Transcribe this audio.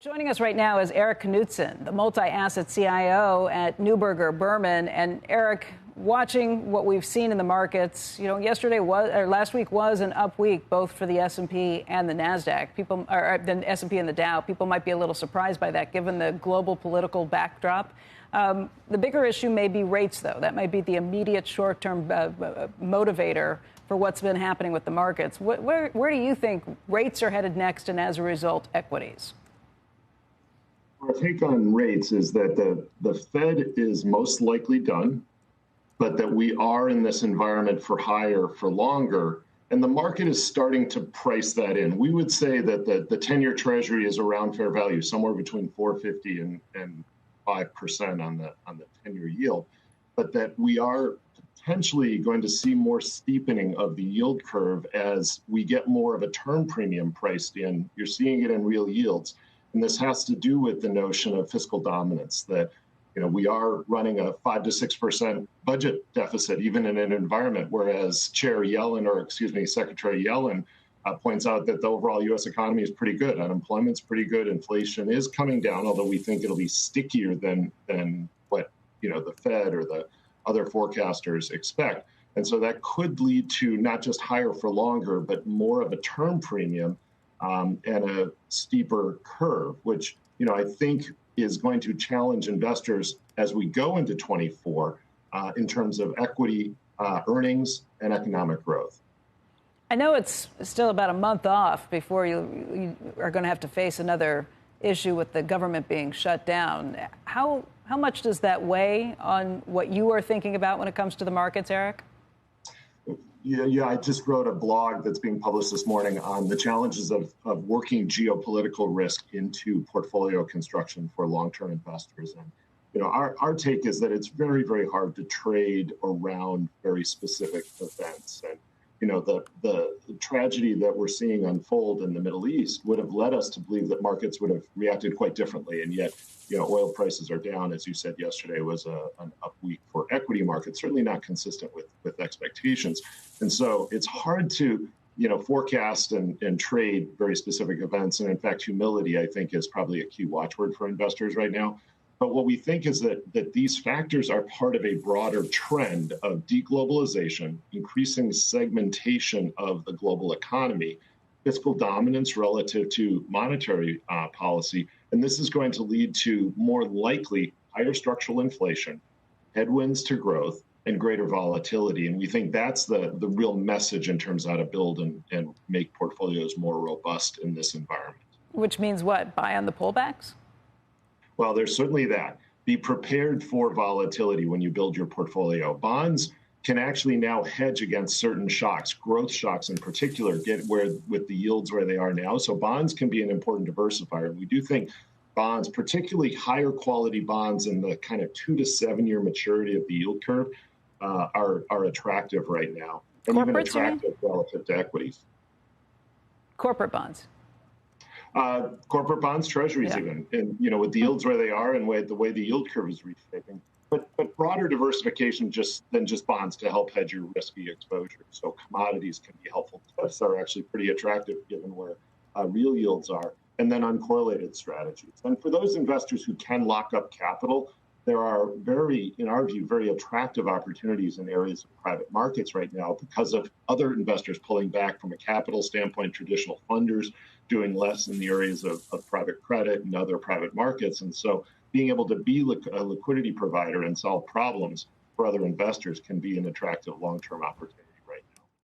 Joining us right now is Erik Knutzen, the multi-asset CIO at Neuberger, Berman. And Erik, watching what we've seen in the markets, last week was an up week, both for the S&P and the Nasdaq. The S&P and the Dow. People might be a little surprised by that, given the global political backdrop. The bigger issue may be rates, though. That might be the immediate short-term motivator for what's been happening with the markets. Where do you think rates are headed next, and as a result, equities? Our take on rates is that the Fed is most likely done, but that we are in this environment for higher for longer, and the market is starting to price that in. We would say that the 10-year Treasury is around fair value, somewhere between 4.50 and 5% on the 10-year yield, but that we are potentially going to see more steepening of the yield curve as we get more of a term premium priced in. You're seeing it in real yields. And this has to do with the notion of fiscal dominance, that we are running a 5 to 6% budget deficit, even in an environment, whereas Secretary Yellen points out that the overall U.S. economy is pretty good. Unemployment's pretty good. Inflation is coming down, although we think it'll be stickier than what the Fed or the other forecasters expect. And so that could lead to not just higher for longer, but more of a term premium and a steeper curve, which I think is going to challenge investors as we go into 24 in terms of equity earnings and economic growth. I know it's still about a month off before you are going to have to face another issue with the government being shut down. How much does that weigh on what you are thinking about when it comes to the markets, Erik? Yeah, I just wrote a blog that's being published this morning on the challenges of working geopolitical risk into portfolio construction for long-term investors. And our take is that it's very, very hard to trade around very specific events. And the tragedy that we're seeing unfold in the Middle East would have led us to believe that markets would have reacted quite differently. And yet, oil prices are down. As you said yesterday, was an up week for equity markets, certainly not consistent with expectations. And so it's hard to, forecast and trade very specific events. And in fact, humility, I think, is probably a key watchword for investors right now. But what we think is that these factors are part of a broader trend of deglobalization, increasing segmentation of the global economy, fiscal dominance relative to monetary policy. And this is going to lead to more likely higher structural inflation, headwinds to growth, and greater volatility. And we think that's the real message in terms of how to build and make portfolios more robust in this environment. Which means what? Buy on the pullbacks? Well, there's certainly that. Be prepared for volatility when you build your portfolio. Bonds can actually now hedge against certain shocks, growth shocks in particular, with the yields where they are now. So bonds can be an important diversifier. We do think bonds, particularly higher quality bonds in the kind of 2 to 7 year maturity of the yield curve, are attractive right now, and even attractive relative to equities. Corporate bonds. Corporate bonds, treasuries, yeah. Even, and with the yields where they are and the way the yield curve is reshaping, but broader diversification than just bonds to help hedge your risky exposure. So commodities can be helpful. Tariffs are actually pretty attractive given where real yields are, and then uncorrelated strategies. And for those investors who can lock up capital, there are in our view, very attractive opportunities in areas of private markets right now because of other investors pulling back from a capital standpoint, traditional funders doing less in the areas of private credit and other private markets. And so being able to be a liquidity provider and solve problems for other investors can be an attractive long-term opportunity.